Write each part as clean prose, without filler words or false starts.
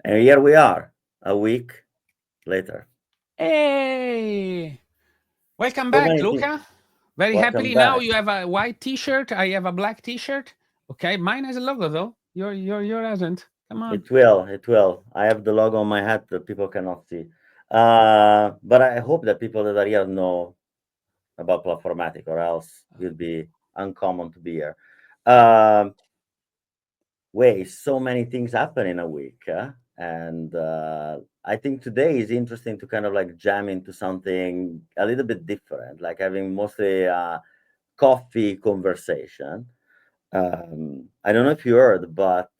And here we are, a week later. Hey, welcome So back, many things. Luca. Very Welcome happily now back. you have a white T-shirt. I have a black T-shirt. Okay, mine has a logo though. Your hasn't. Come on. It will. It will. I have the logo on my hat that people cannot see. But I hope that people that are here know about Platformatic, or else it would be uncommon to be here. Um, so many things happen in a week, and I think today is interesting to kind of like jam into something a little bit different, like having mostly coffee conversation. I don't know if you heard, but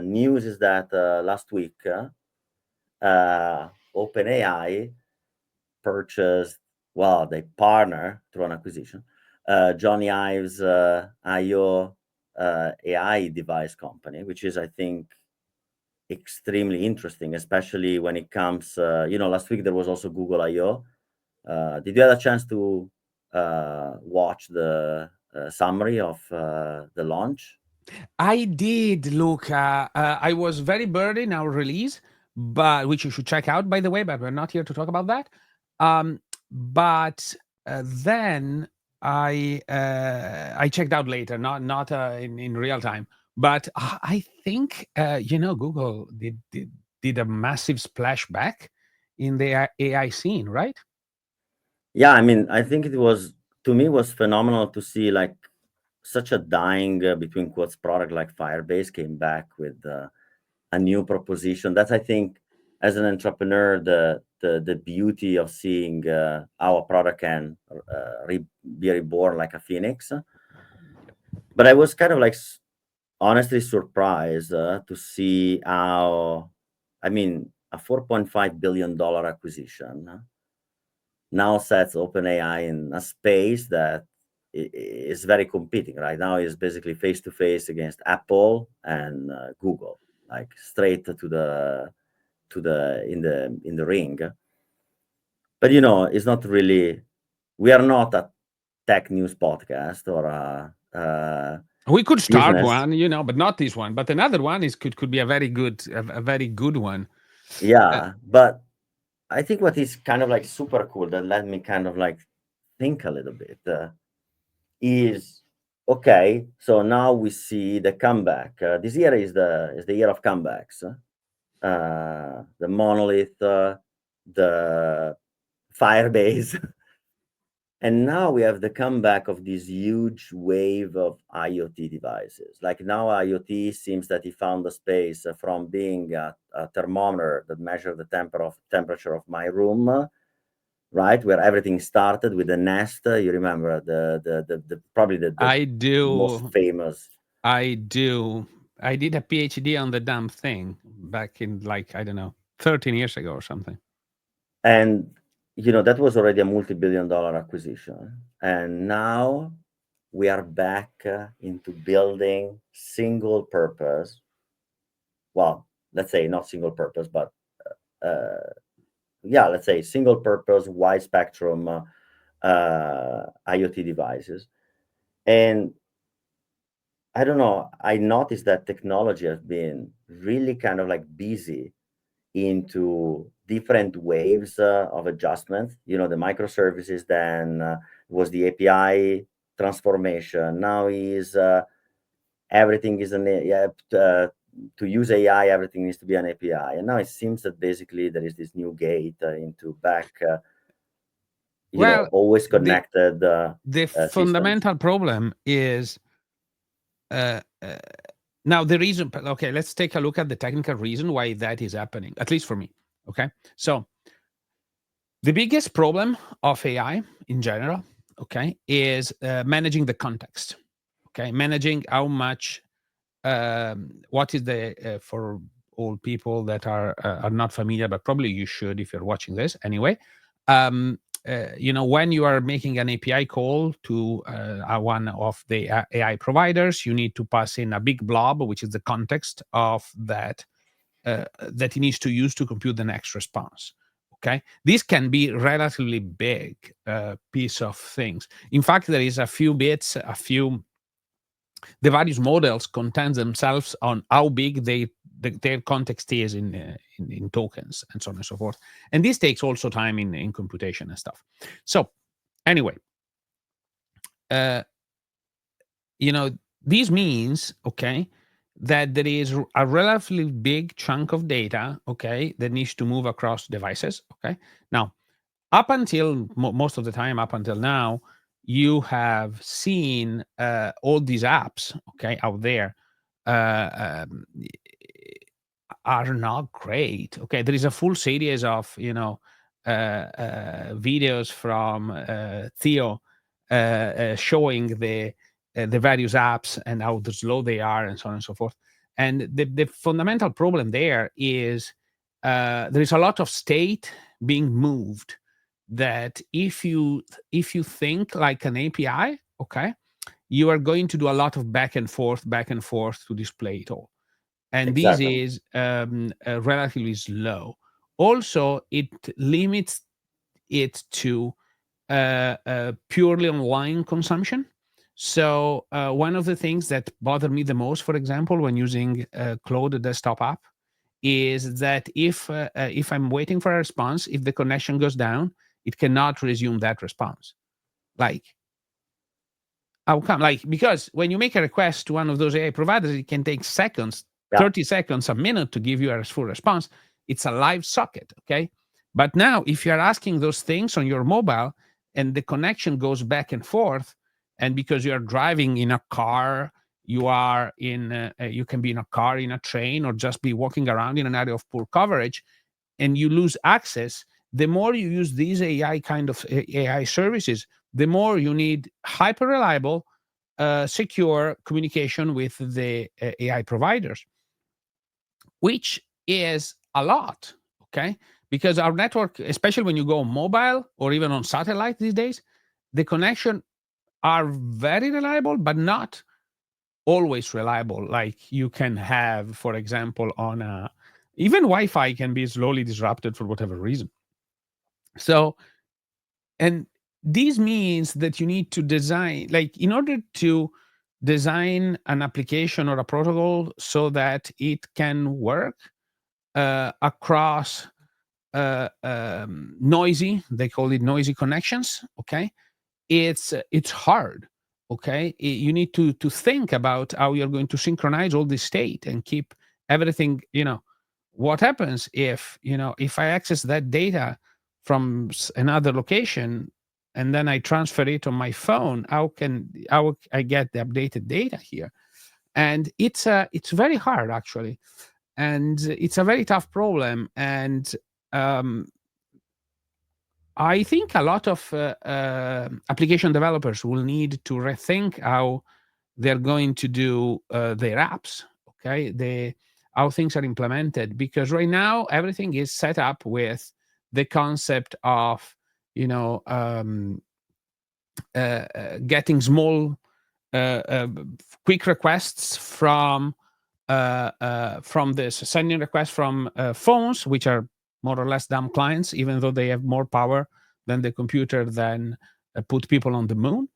news is that last week OpenAI purchased, well, they partner through an acquisition, Jony Ive's IO AI device company, which is, I think, extremely interesting, especially when it comes, last week there was also Google I/O. Did you have a chance to watch the summary of the launch? I did, Luca. I was very birdy in our release, but which you should check out, by the way. But we're not here to talk about that. But then I checked out later, not in real time. But I think Google did a massive splashback in the AI scene, right? Yeah, I mean, I think it was, to me, was phenomenal to see like such a dying between quotes product like Firebase came back with a new proposition. That's, I think, as an entrepreneur, the beauty of seeing how a product can be reborn like a phoenix. But I was kind of like honestly surprised to see how, I mean, a $4.5 billion acquisition now sets OpenAI in a space that is very competing right now. Is basically face to face against Apple and Google, like straight to the in the ring. But it's not really. We are not a tech news podcast or a We could start business. one, but not this one. But another one is could be a very good one. Uh, Yeah, but I think what is kind of like super cool that let me kind of like think a little bit is okay. So now we see the comeback. This year is the year of comebacks. The monolith, the Firebase, and now we have the comeback of this huge wave of IoT devices. Like now, IoT seems that he found a space from being a thermometer that measures the temperature of my room, right, where everything started with the Nest. You remember the probably the I most do. famous. I do. I did a PhD on the damn thing back in like I don't know, 13 years ago or something. And that was already a multi-billion-dollar acquisition, and now we are back into building single purpose, well, let's say not single purpose, but uh, yeah, let's say single purpose wide spectrum IoT devices. And I don't know, I noticed that technology has been really kind of like busy into different waves of adjustment. The microservices, then was the API transformation. Now is everything is to use AI, everything needs to be an API. And now it seems that basically there is this new gate into back, Well, always the connected the systems. fundamental problem is uh, uh, now the reason. Okay, let's take a look at the technical reason why that is happening. At least for me. Okay, so the biggest problem of AI in general, okay, is managing the context. Okay, managing how much what is the for all people that are not familiar, but probably you should if you're watching this anyway. Um, when you are making an API call to one of the AI providers, you need to pass in a big blob, which is the context of that he needs to use to compute the next response. Okay, this can be relatively big piece of things. In fact, there is a few bits, the various models content themselves on how big their context is in tokens and so on and so forth. And this takes also time in computation and stuff. So anyway, this means, okay, that there is a relatively big chunk of data, okay, that needs to move across devices, okay. Now, up until most of the time, up until now, you have seen all these apps, okay, out there are not great. Okay, there is a full series of videos from Theo showing the various apps and how slow they are and so on and so forth. And the fundamental problem there is there is a lot of state being moved. That if you think like an API, okay, you are going to do a lot of back and forth to display it all, and this Exactly. is relatively slow. Also, it limits it to purely online consumption. So one of the things that bother me the most, for example, when using Claude desktop app, is that if I'm waiting for a response, if the connection goes down, it cannot resume that response. Like, how come? Like, because when you make a request to one of those AI providers, it can take seconds, Yeah. 30 seconds, a minute to give you a full response. It's a live socket, okay? But now, if you're asking those things on your mobile and the connection goes back and forth, and because you're driving in a car, you are in, you can be in a car, in a train, or just be walking around in an area of poor coverage, and you lose access, the more you use these AI kind of AI services, the more you need hyper reliable, secure communication with the AI providers, which is a lot, okay? Because our network, especially when you go mobile or even on satellite these days, the connection are very reliable, but not always reliable. Like you can have, for example, on a, even Wi-Fi can be slowly disrupted for whatever reason. So, and this means that you need to design, like, in order to design an application or a protocol so that it can work across noisy, they call it noisy connections, okay, it's hard, okay. You need to think about how you're going to synchronize all this state and keep everything, what happens if I access that data from another location and then I transfer it on my phone, how I get the updated data here? And it's very hard, actually, and it's a very tough problem. And um, I think a lot of application developers will need to rethink how they're going to do their apps. Okay, how things are implemented, because right now everything is set up with the concept of getting small, quick requests from this, sending requests from phones, which are more or less dumb clients, even though they have more power than the computer than put people on the moon.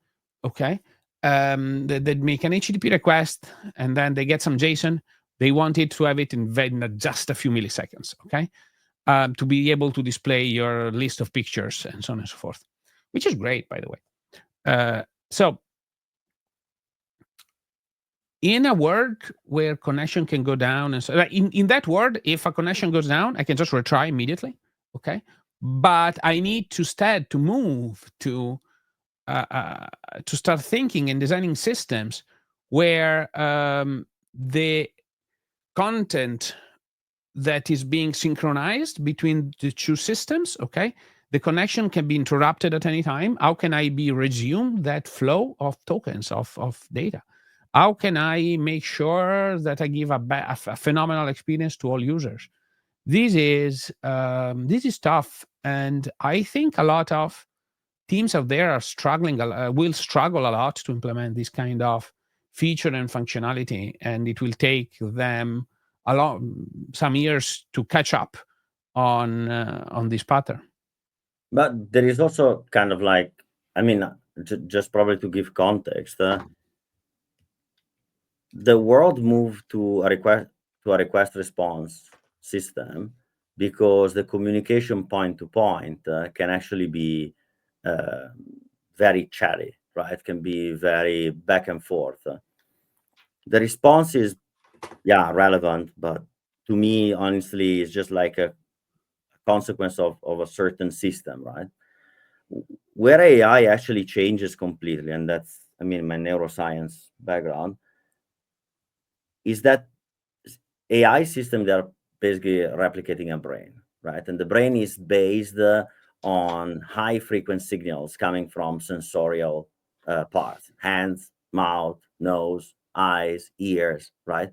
Okay, they make an HTTP request and then they get some JSON. They want it to have it in just a few milliseconds. Okay, to be able to display your list of pictures and so on and so forth, which is great, by the way. So in a world where connection can go down, and so like in that world, if a connection goes down, I can just retry immediately. Okay, but I need to move to start thinking and designing systems where the content that is being synchronized between the two systems, okay, the connection can be interrupted at any time. How can I resume that flow of tokens of data? How can I make sure that I give a phenomenal experience to all users? This is tough, and I think a lot of teams out there are struggling, will struggle a lot to implement this kind of feature and functionality, and it will take them a lot, some years to catch up on this pattern. But there is also kind of like, I mean, just probably to give context, the world moved to a request to a request response system, because the communication point to point can actually be very chatty, right? Can be very back and forth. The response is, yeah, relevant, but to me, honestly, it's just like a consequence of a certain system, right? Where AI actually changes completely, and that's, I mean, my neuroscience background, is that AI system, they're basically replicating a brain, right? And the brain is based on high frequency signals coming from sensorial parts, hands, mouth, nose, eyes, ears, right?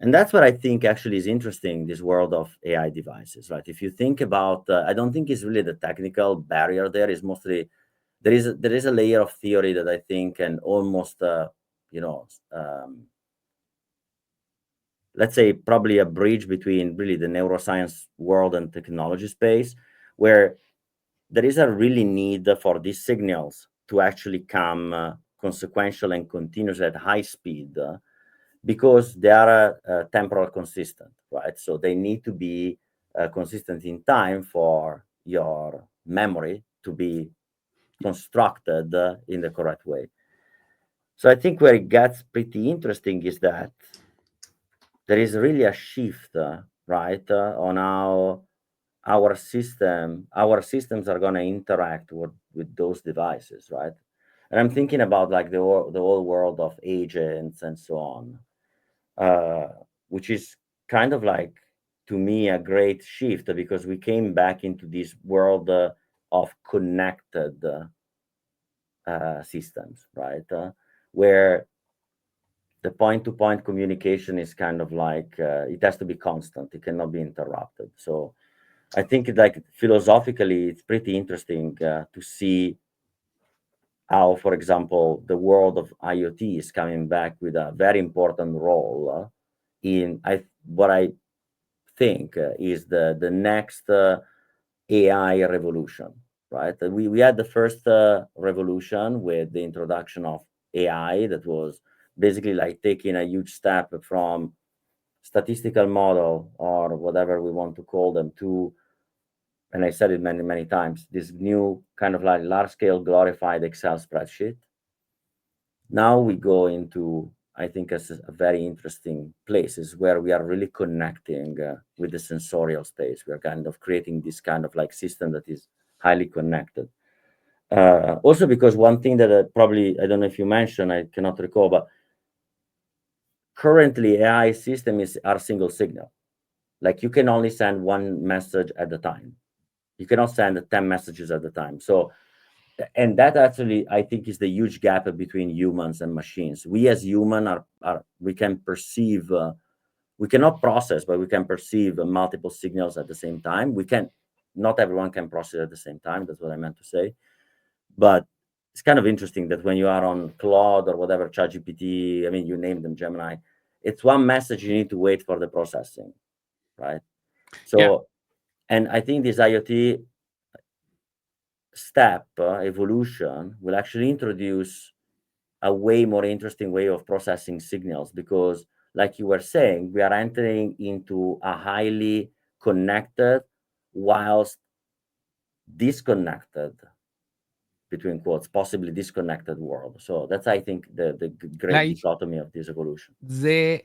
And that's what I think actually is interesting, this world of AI devices, right? If you think about, I don't think it's really the technical barrier there. Is mostly there is a layer of theory that I think can almost, you know, let's say probably a bridge between really the neuroscience world and technology space, where there is a really need for these signals to actually come consequential and continuous at high speed, because they are temporal consistent, right? So they need to be consistent in time for your memory to be constructed in the correct way. So I think where it gets pretty interesting is that there is really a shift, right, on how our systems are going to interact with those devices, right? And I'm thinking about like the whole world of agents and so on, which is kind of like, to me, a great shift, because we came back into this world of connected systems, right? Where the point-to-point communication is kind of like, it has to be constant. It cannot be interrupted. So I think like philosophically, it's pretty interesting to see how, for example, the world of IoT is coming back with a very important role in what I think is the next AI revolution, right? We had the first revolution with the introduction of AI, that was basically like taking a huge step from statistical model, or whatever we want to call them, to, and I said it many, many times, this new kind of like large scale glorified Excel spreadsheet. Now we go into, I think, a very interesting places where we are really connecting with the sensorial space. We are kind of creating this kind of like system that is highly connected. Also, because one thing that probably, I don't know if you mentioned, I cannot recall, but currently AI system are single signal. Like you can only send one message at a time. You cannot send 10 messages at a time. So, and that actually, I think, is the huge gap between humans and machines. We as human we can perceive, we cannot process, but we can perceive multiple signals at the same time. Not everyone can process at the same time. That's what I meant to say. But it's kind of interesting that when you are on Claude or whatever, ChatGPT, I mean, you name them, Gemini, it's one message, you need to wait for the processing, right? So, Yeah. and I think this IoT step evolution will actually introduce a way more interesting way of processing signals, because like you were saying, we are entering into a highly connected whilst disconnected, between quotes, possibly disconnected world. So that's, I think, the great Like dichotomy of this evolution. the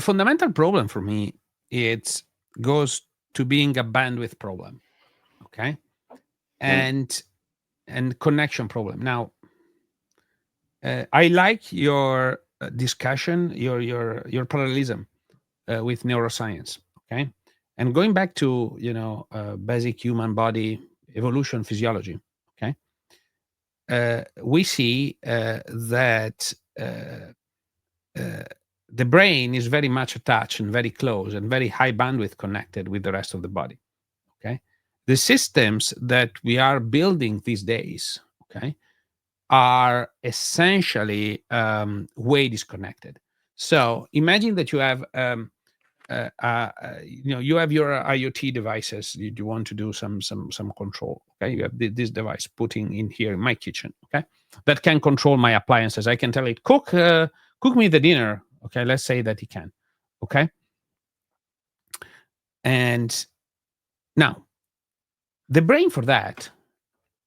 fundamental problem for me, it goes to being a bandwidth problem, okay, Mm. and connection problem. Now, I like your discussion, your parallelism with neuroscience, okay, and going back to basic human body evolution physiology, okay. We see that the brain is very much attached and very close and very high bandwidth connected with the rest of the body. Okay. The systems that we are building these days, okay, are essentially way disconnected. So imagine that you have you have your IoT devices. You want to do some control. Okay, you have this device putting in here in my kitchen. Okay, that can control my appliances. I can tell it cook me the dinner. Okay, let's say that it can. Okay. And now, the brain for that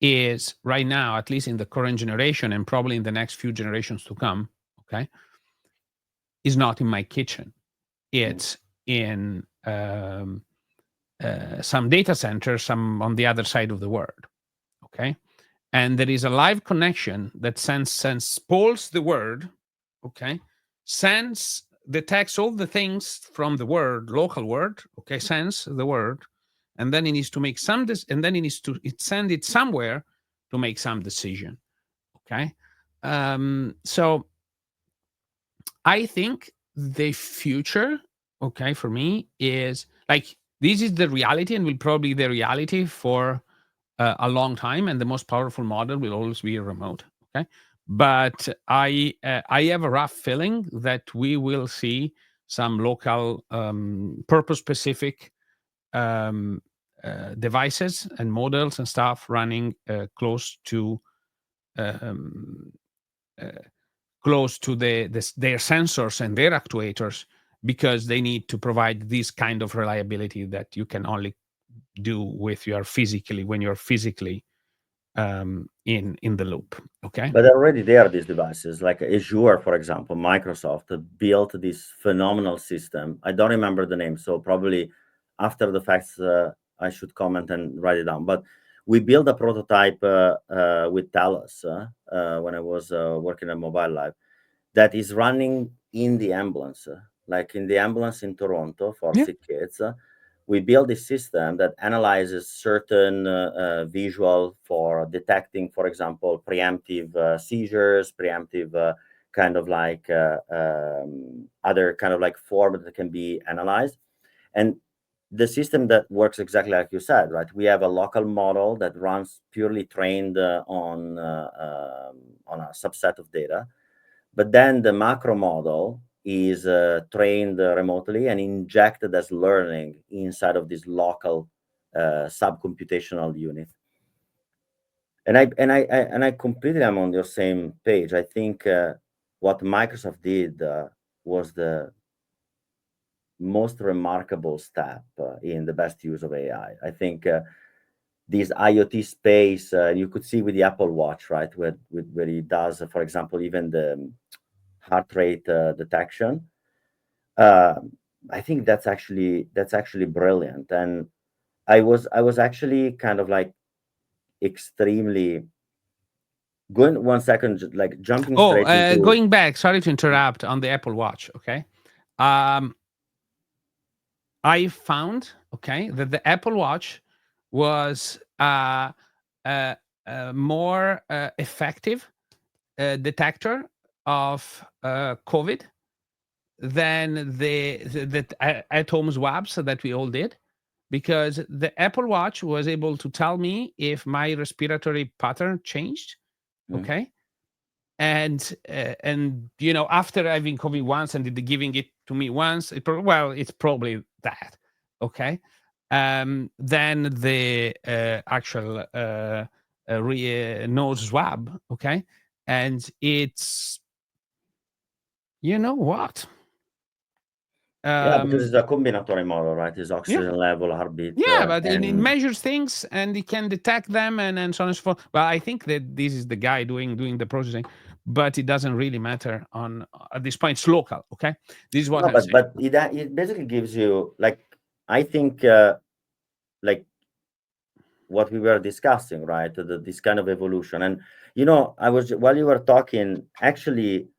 is right now, at least in the current generation and probably in the next few generations to come, okay, is not in my kitchen. It's in some data centers, some on the other side of the world, okay? And there is a live connection that polls the word, okay, detects all the things from the word, local word, okay, sends the word, and then it needs to make and then it needs to send it somewhere to make some decision, okay. So I think the future, okay, for me is like this is the reality and will probably be the reality for a long time, and the most powerful model will always be remote. Okay, but I have a rough feeling that we will see some local purpose specific devices and models and stuff running close to um, uh, their sensors and their actuators, because they need to provide this kind of reliability that you can only do with when you're physically in the loop. Okay. But already there are these devices, like Azure, for example. Microsoft built this phenomenal system. I don't remember the name, so probably after the facts, I should comment and write it down. But we built a prototype with Talos when I was working at Mobile Life, that is running in the ambulance, like in the ambulance in Toronto for Yeah. sick kids. We build a system that analyzes certain visual for detecting, for example, preemptive seizures, preemptive kind of like other kind of like form that can be analyzed. And the system that works exactly like you said, right? We have a local model that runs purely trained on a subset of data, but then the macro model is trained remotely and injected as learning inside of this local subcomputational unit. And I completely am on your same page. I think what Microsoft did was the most remarkable step in the best use of AI. I think this IoT space, you could see with the Apple Watch, right, where it does, for example, even the heart rate detection. uh, I think that's actually brilliant. And I was actually kind of like extremely going 1 second, like jumping Oh, straight into. going back, sorry to interrupt on the Apple Watch. Okay. Um, I found, okay, that the Apple Watch was a more effective detector of COVID than the at home swabs that we all did, because the Apple Watch was able to tell me if my respiratory pattern changed. Mm. Okay. And after having COVID once and giving it to me once, it's probably that. Okay. Then the actual nose swab. Okay. And it's, you know what? Yeah, because Um, it's a combinatory model, right? It's yeah. oxygen level, heartbeat, Yeah, but it and measures things and it can detect them and so on and so forth. Well, I think that this is the guy doing the processing, but it doesn't really matter on at this point. It's local, okay? This is what no, I'm saying. but it basically gives you, like, I think like what we were discussing, right? This kind of evolution. And I was, while you were talking, actually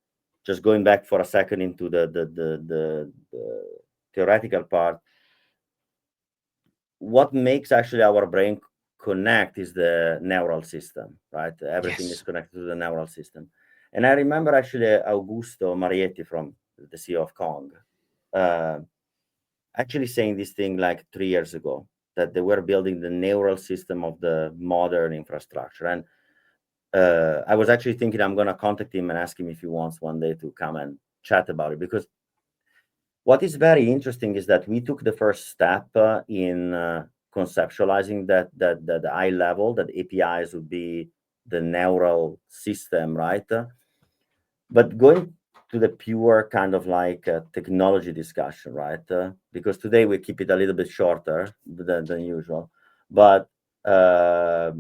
just going back for a second into the theoretical part. What makes actually our brain connect is the neural system, right? Everything is Yes. connected to the neural system. And I remember actually Augusto Marietti, from the CEO of Kong, uh, actually saying this thing like 3 years ago, that they were building the neural system of the modern infrastructure. And I was actually thinking I'm going to contact him and ask him if he wants one day to come and chat about it, because what is very interesting is that we took the first step in conceptualizing that the eye level, that APIs would be the neural system, right? But going to the pure kind of like technology discussion, right? Because today we keep it a little bit shorter than usual, but I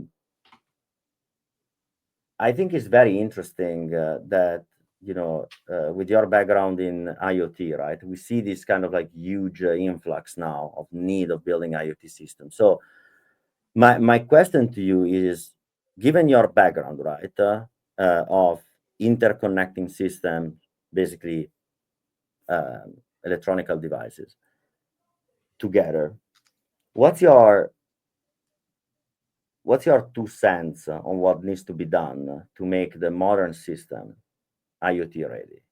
think it's very interesting that, you know, with your background in IoT, right? We see this kind of like huge influx now of need of building IoT systems. So my question to you is, given your background, right, of interconnecting systems, basically electronical devices together, what's your 2 cents on what needs to be done to make the modern system IoT ready?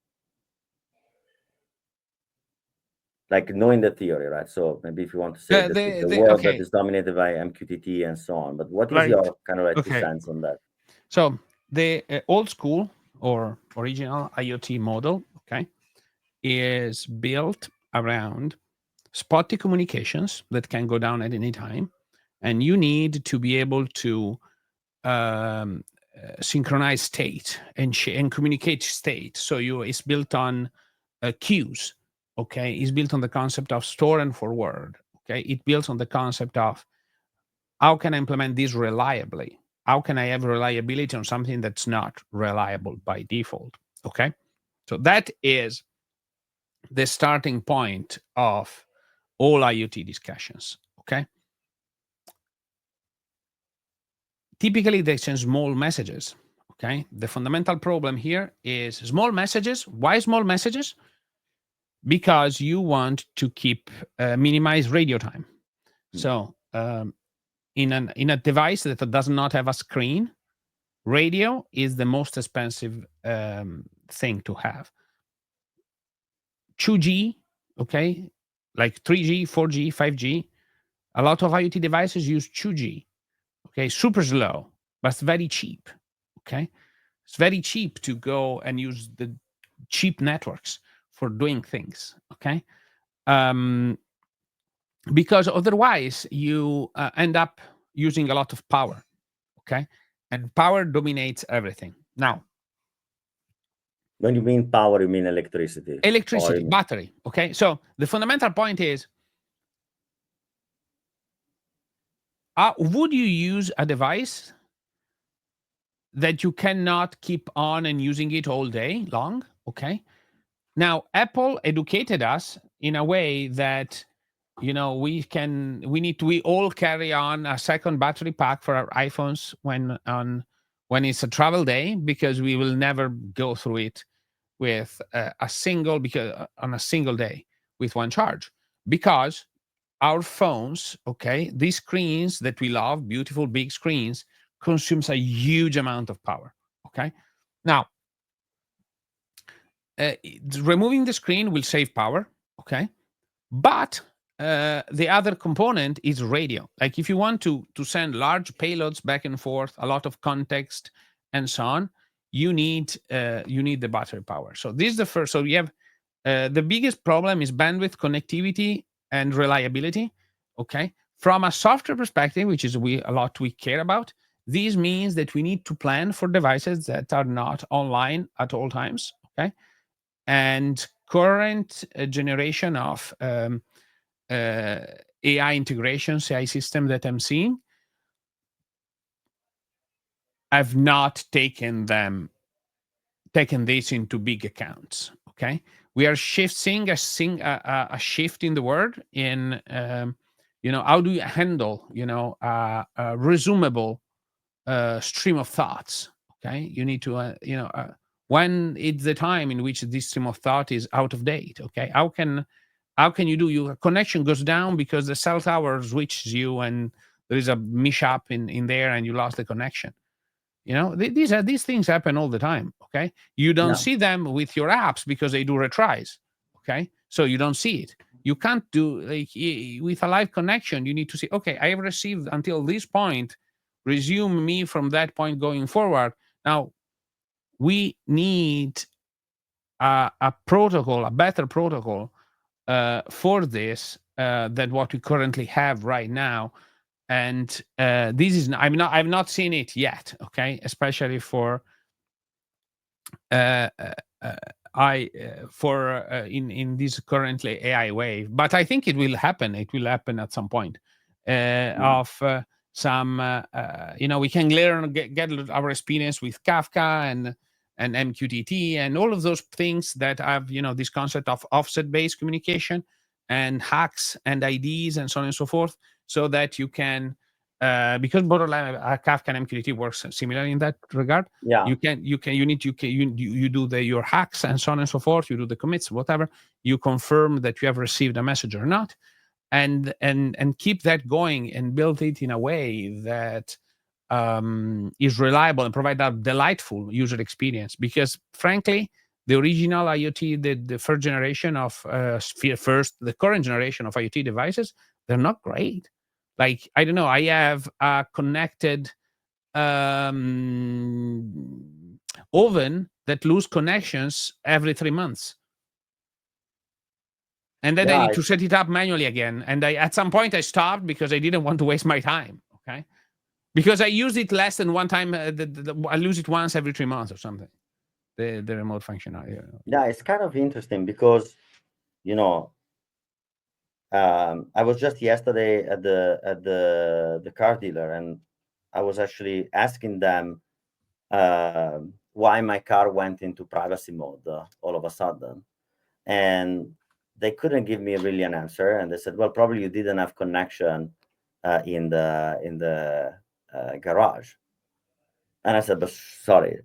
Like knowing the theory, right? So maybe if you want to say that the world that Okay, is dominated by MQTT and so on, but what is right. your kind of like 2 Okay, cents on that? so the old school or original IoT model, okay, is built around spotty communications that can go down at any time, and you need to be able to synchronize state and communicate state. So it's built on queues. Okay, it's built on the concept of store and forward. Okay, it builds on the concept of how can I implement this reliably? How can I have reliability on something that's not reliable by default? Okay, so that is the starting point of all IoT discussions. Okay, typically they send small messages. Okay, the fundamental problem here is small messages. Why small messages? Because you want to keep minimize radio time. So in a device that does not have a screen, radio is the most expensive thing to have. 2G, okay, like 3G, 4G, 5G. A lot of IoT devices use 2G, okay, super slow, but it's very cheap, okay. It's very cheap to go and use the cheap networks for doing things, okay. Because otherwise you end up using a lot of power, okay, and power dominates everything. Now, When you mean power, you mean electricity? Or electricity, battery, okay. So the fundamental point is, would you use a device that you cannot keep on and using it all day long? Okay. Now, Apple educated us in a way that, you know, we all carry on a second battery pack for our iPhones when it's a travel day, because we will never go through it with on a single day with one charge, because our phones, okay, these screens that we love, beautiful big screens, consumes a huge amount of power. Okay, now removing the screen will save power. Okay, but the other component is radio. Like if you want to send large payloads back and forth, a lot of context and so on, you need the battery power. So this is the first. So you have the biggest problem is bandwidth, connectivity, and reliability. Okay, from a software perspective, which is a lot we care about, this means that we need to plan for devices that are not online at all times. Okay, and current generation of AI integrations, AI system that I'm seeing, I've not taken this into big accounts. Okay, we are seeing a shift in the world in how do you handle a resumable stream of thoughts. Okay, you need to when it's the time in which this stream of thought is out of date. Okay, how can you do your connection goes down because the cell tower switches you and there is a mishap in there and you lost the connection. These things happen all the time. Okay, you don't yeah, see them with your apps because they do retries. Okay, so you don't see it. You can't do like with a live connection. You need to see, okay, I have received until this point, resume me from that point going forward. Now we need a protocol, a better protocol for this than what we currently have right now. And this is I've not seen it yet. Okay, especially for uh, uh, uh, in this currently AI wave, but I think it will happen. It will happen at some point. Of some, we can learn, get our experience with Kafka and MQTT and all of those things that have, this concept of offset-based communication and hacks and IDs and so on and so forth, so that you can, because borderline Kafka and MQTT works similarly in that regard. Yeah. You do your hacks and so on and so forth. You do the commits, whatever. You confirm that you have received a message or not, and keep that going and build it in a way that is reliable and provide a delightful user experience. Because frankly, the original IoT, the first generation of the current generation of IoT devices, they're not great. Like, I don't know, I have a connected oven that lose connections every 3 months. And then I need to set it up manually again. And at some point I stopped because I didn't want to waste my time. Okay. Because I use it less than one time. I lose it once every 3 months or something. The remote functionality. Yeah, it's kind of interesting because, I was just yesterday at the car dealer, and I was actually asking them why my car went into privacy mode all of a sudden, and they couldn't give me really an answer. And they said, "Well, probably you didn't have connection in the garage." And I said, "But sorry,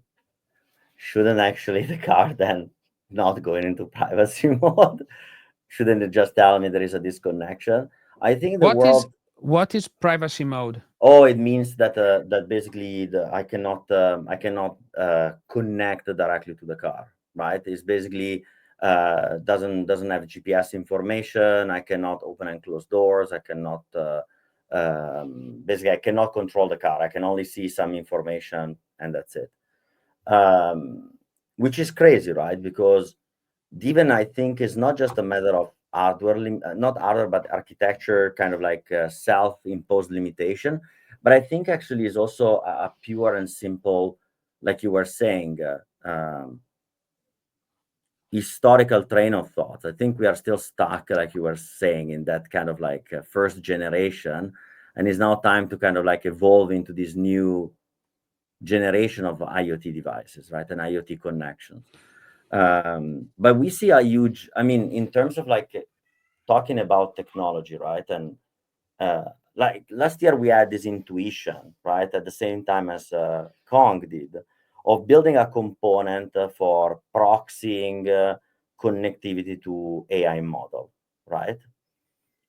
shouldn't actually the car then not going into privacy mode? Shouldn't it just tell me there is a disconnection?" I think the world. What is privacy mode? Oh, it means that basically I cannot connect directly to the car, right? It's basically doesn't have GPS information. I cannot open and close doors. I cannot basically I cannot control the car. I can only see some information, and that's it. Which is crazy, right? Because even I think is not just a matter of hardware, not hardware, but architecture, kind of like self-imposed limitation. But I think actually is also a pure and simple, like you were saying, historical train of thought. I think we are still stuck, like you were saying, in that kind of like first generation, and it's now time to kind of like evolve into this new generation of IoT devices, right, and IoT connections. But we see a huge, I mean, in terms of like talking about technology, right? And like last year we had this intuition, right, at the same time as Kong did, of building a component for proxying connectivity to AI model, right?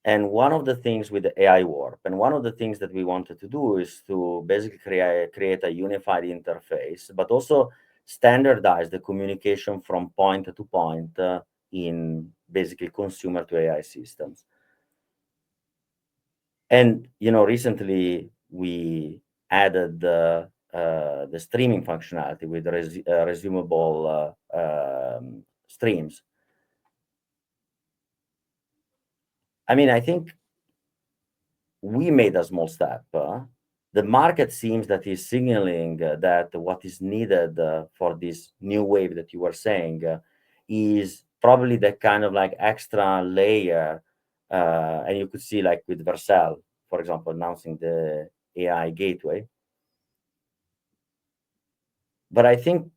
And one of the things with the AI Warp, and one of the things that we wanted to do is to basically create a unified interface, but also standardize the communication from point to point in basically consumer to AI systems. And recently we added the streaming functionality with resumable streams. I mean, I think we made a small step. The market seems that is signaling that what is needed for this new wave that you were saying is probably the kind of like extra layer. And you could see like with Vercel, for example, announcing the AI gateway. But I think,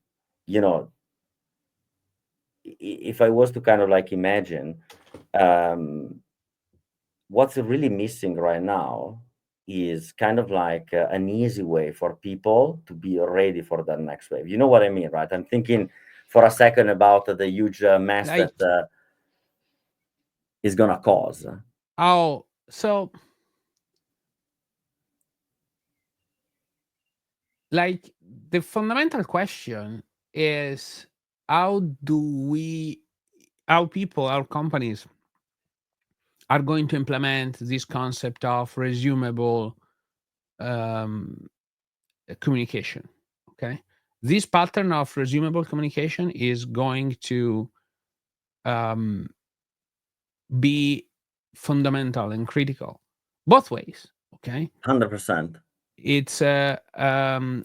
if I was to kind of like imagine, what's really missing right now is kind of like an easy way for people to be ready for the next wave. You know what I mean, right? I'm thinking for a second about the huge mess that is going to cause. Oh, so like the fundamental question is how people, our companies are going to implement this concept of resumable communication. Okay, this pattern of resumable communication is going to be fundamental and critical both ways. Okay, 100%. it's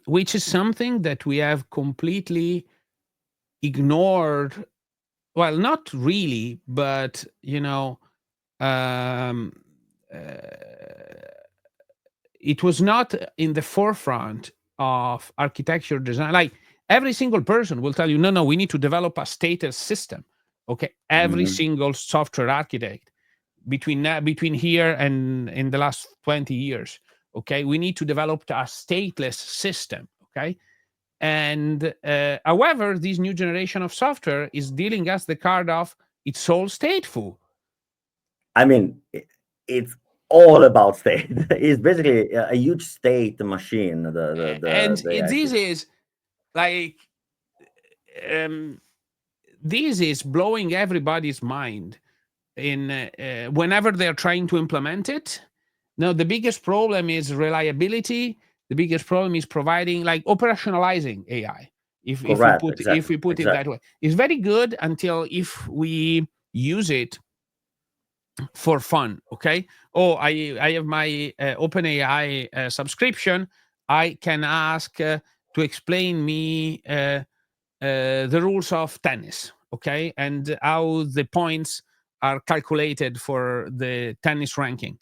which is something that we have completely ignored well, not really, but um, uh, it was not in the forefront of architecture design. Like every single person will tell you, no, no, we need to develop a status system. Okay, every Hmm. single software architect between here and in the last 20 years. Okay, we need to develop a stateless system. Okay, and however, this new generation of software is dealing us the card of it's all stateful. I mean, it's all about state. It's basically a huge state machine. And The AI this system. is like um, this is blowing everybody's mind in whenever they're trying to implement it. Now the biggest problem is reliability. The biggest problem is providing, like, operationalizing AI. If we Correct. put if Exactly. we put it that Exactly. way, it's very good until if we use it for fun. Okay. Oh, I have my OpenAI subscription. I can ask to explain me the rules of tennis. Okay, and how the points are calculated for the tennis ranking.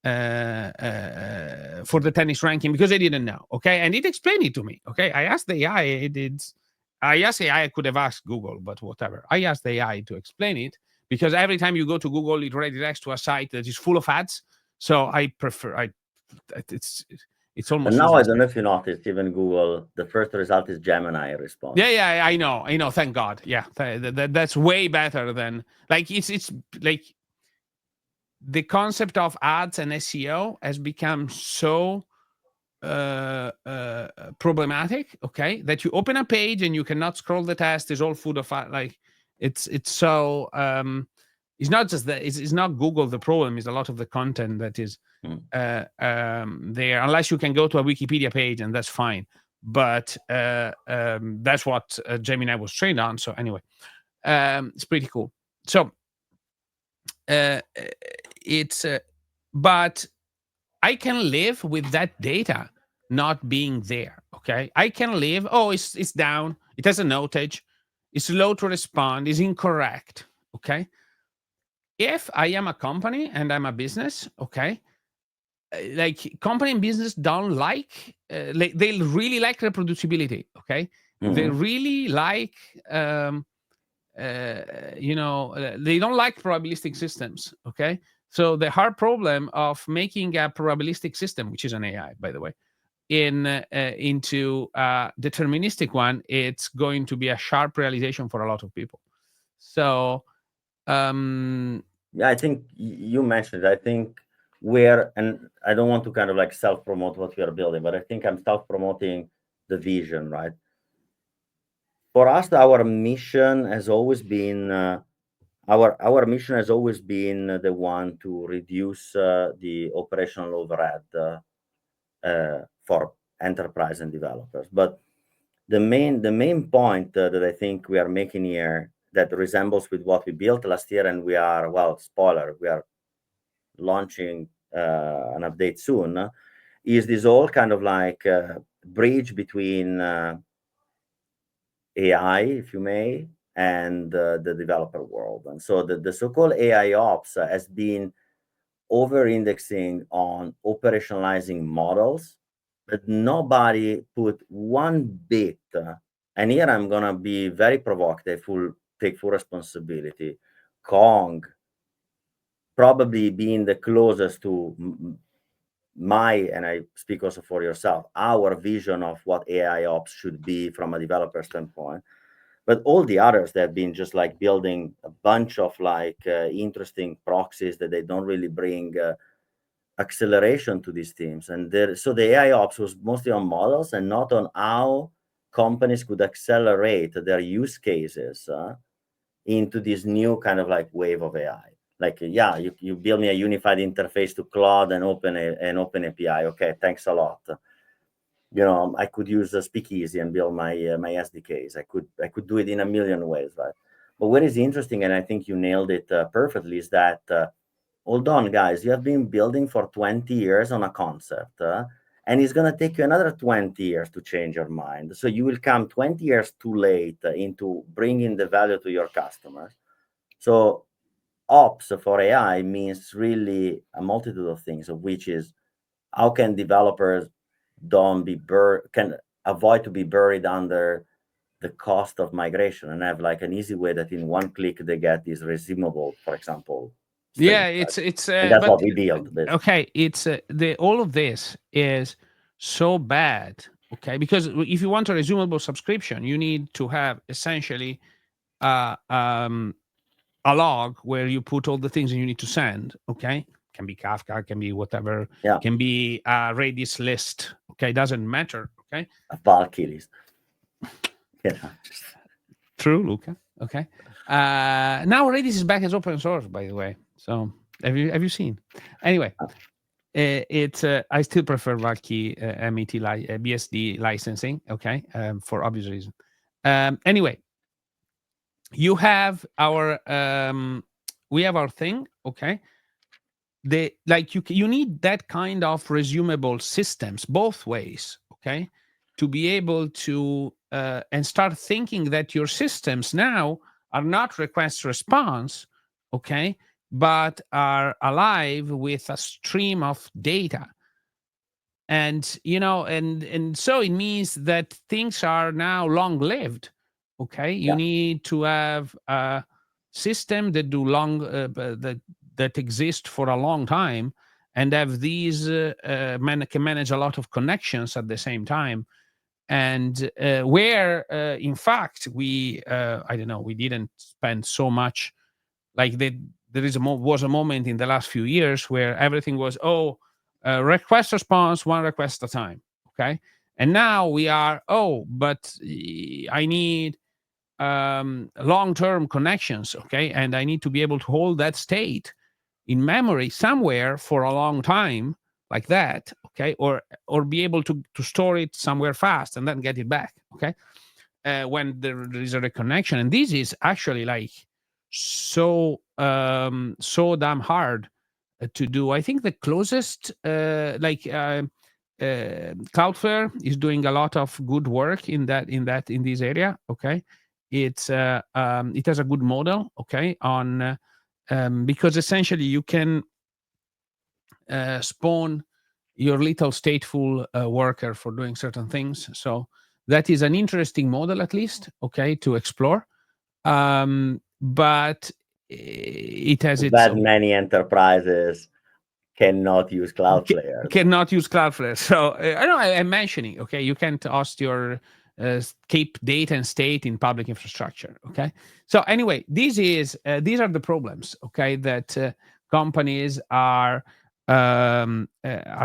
For the tennis ranking, because I didn't know. Okay, and it explained it to me. Okay, I asked the AI. It did. I asked AI. I could have asked Google, but whatever. I asked the AI to explain it, because every time you go to Google, it redirects to a site that is full of ads. So I prefer. It's it's And almost now I useless. don't know if you noticed, even Google, the first result is Gemini Yeah, response. yeah, I know, I know. Thank God. Yeah, that's way better than, like, it's like the concept of ads and SEO has become so problematic. Okay, that you open a page and you cannot scroll the test. Is all full of like it's so it's not just that it's not Google the problem. Is a lot of the content that is Mm. there, unless you can go to a Wikipedia page, and that's fine. But that's what Gemini was trained on. So anyway, it's pretty cool. So uh, it's but I can live with that data not being there. Okay, I can live. Oh, it's down. It has an outage. It's slow to respond. It's incorrect. Okay, if I am a company and I'm a business, okay, like company and business don't like they really like reproducibility. Okay, they Hmm. really like they don't like probabilistic systems. Okay, so the hard problem of making a probabilistic system, which is an AI, by the way, into a deterministic one, it's going to be a sharp realization for a lot of people. So um Yeah, I think you mentioned it. I think we're, and I don't want to kind of like self promote what we are building, but I think I'm self promoting the vision, right? For us, our mission has always been our mission has always been the one to reduce the operational overhead for enterprise and developers. But the main point that I think we are making here that resembles with what we built last year, and we are, well, spoiler, we are launching an update soon, is this all kind of like bridge between AI, if you may, and the developer world. And so the so-called AI ops has been over-indexing on operationalizing models, but nobody put one bit. And here I'm gonna be very provocative, take full responsibility. Kong probably being the closest to my, and I speak also for yourself, our vision of what AI ops should be from a developer standpoint. But all the others, they've been just like building a bunch of like interesting proxies that they don't really bring acceleration to these teams. And there, so the AI ops was mostly on models and not on how companies could accelerate their use cases into this new kind of like wave of AI. Like, yeah, you build me a unified interface to Claude and an open API. Okay, thanks a lot. I could use a Speakeasy and build my SDKs. I could do it in a million ways, right? But what is interesting, and I think you nailed it perfectly, is that hold on, guys, you have been building for 20 years on a concept, and it's going to take you another 20 years to change your mind. So you will come 20 years too late into bringing the value to your customers. So ops for AI means really a multitude of things, of which is how can developers can avoid to be buried under the cost of migration and have like an easy way that in one click they get these resumable, for example, Yeah, streams. it's And that's but what we build. okay, it's the all of this is so bad. Okay, because if you want a resumable subscription, you need to have essentially uh, um, a log where you put all the things you need to send. Okay, can be Kafka, can be whatever, Yeah, can be a Redis list. Okay, doesn't matter. Okay, a bulky list. Yeah. true, Luca. Okay, now Redis is back as open source, by the way. So have you seen? Anyway, it's I still prefer Valky BSD licensing. Okay, for obvious reason. Anyway, you have our we have our thing. Okay, the like you need that kind of resumable systems both ways. Okay, to be able to and start thinking that your systems now are not request response. Okay, but are alive with a stream of data, and and so it means that things are now long lived. Okay, you Yeah. need to have a system that do long that exist for a long time, and have these can manage a lot of connections at the same time, and where in fact we I don't know, we didn't spend so much like there was a moment in the last few years where everything was request response, one request at a time. Okay, and now we are but I need long-term connections. Okay, and I need to be able to hold that state in memory somewhere for a long time, like that. Okay, or be able to store it somewhere fast and then get it back. Okay, when there is a reconnection, and this is actually like so damn hard to do. I think the closest Cloudflare is doing a lot of good work in this area. Okay, it has a good model. Okay, on because essentially you can spawn your little stateful worker for doing certain things. So that is an interesting model, at least. Okay, to explore. But it has its That many enterprises cannot use Cloudflare. cannot use Cloudflare. So I know I'm mentioning. Okay, you can't host your keep data and state in public infrastructure. Okay. So anyway, these are the problems. Okay, that companies are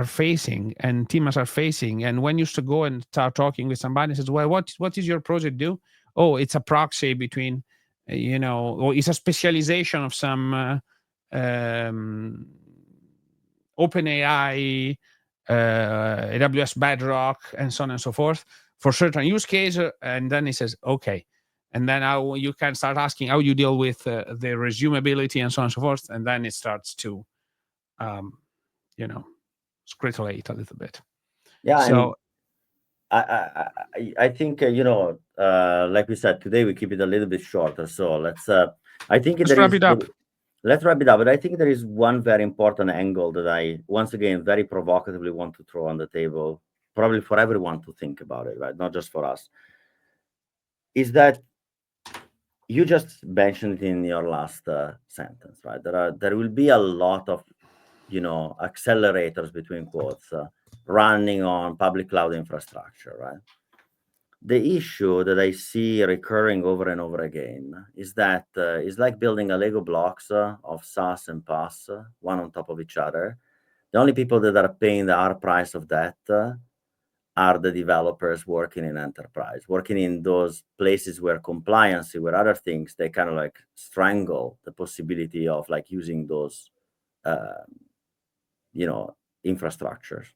facing, and teams are facing. And when you used to go and start talking with somebody, says, "Well, what is your project do?" Oh, it's a proxy between, or it's a specialization of some OpenAI, AWS Bedrock, and so on and so forth for certain use case. And then he says, okay. And then how you can start asking how you deal with the resumability and so on and so forth. And then it starts to, scritolate a little bit. Yeah, So and I think like we said today, we keep it a little bit shorter. So I think let's wrap it up. let's wrap it up. But I think there is one very important angle that I once again very provocatively want to throw on the table, probably for everyone to think about it, right? Not just for us. Is that you just mentioned it in your last sentence, right? There will be a lot of accelerators between quotes running on public cloud infrastructure, right? The issue that I see recurring over and over again is that it's like building a Lego blocks of SaaS and PaaS, one on top of each other. The only people that are paying the hard price of that are the developers working in enterprise, working in those places where compliance, where other things, they kind of like strangle the possibility of like using those, infrastructures.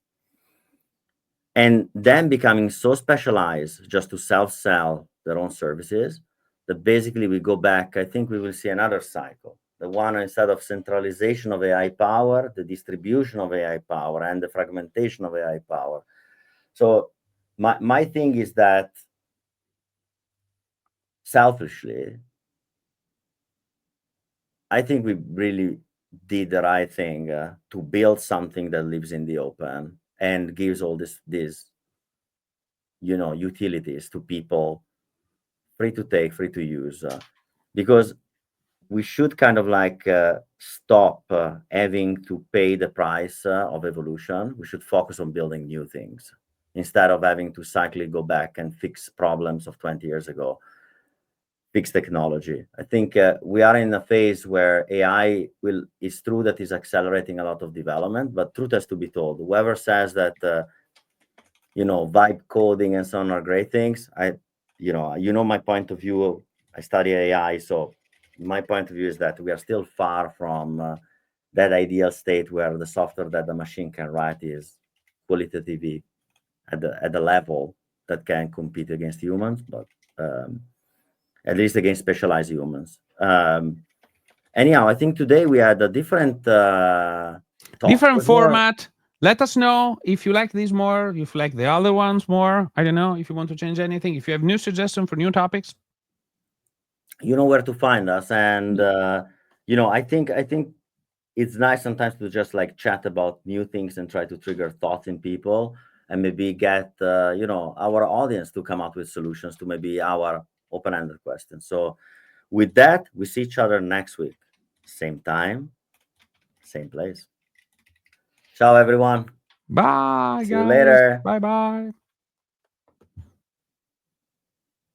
And then becoming so specialized just to self-sell their own services that basically we go back. I think we will see another cycle. The one, instead of centralization of AI power, the distribution of AI power and the fragmentation of AI power, So my thing is that, selfishly, I think we really did the right thing to build something that lives in the open and gives all these utilities to people, free to take, free to use, because we should kind of like stop having to pay the price of evolution. We should focus on building new things instead of having to cyclically go back and fix problems of 20 years ago, fix technology. I think we are in a phase where AI is true that is accelerating a lot of development, but truth has to be told. Whoever says that vibe coding and so on are great things, my point of view. I study AI, so my point of view is that we are still far from that ideal state where the software that the machine can write is qualitatively at the level that can compete against humans, but at least against specialized humans. Anyhow, I think today we had a different talk. Different Was more- format. Let us know if you like these more, if you like the other ones more. I don't know if you want to change anything. If you have new suggestions for new topics, you know where to find us. And I think it's nice sometimes to just like chat about new things and try to trigger thoughts in people, and maybe get our audience to come up with solutions to maybe our open-ended questions. So with that, we see each other next week, same time, same place. Ciao everyone. bye See guys. you later. Bye bye.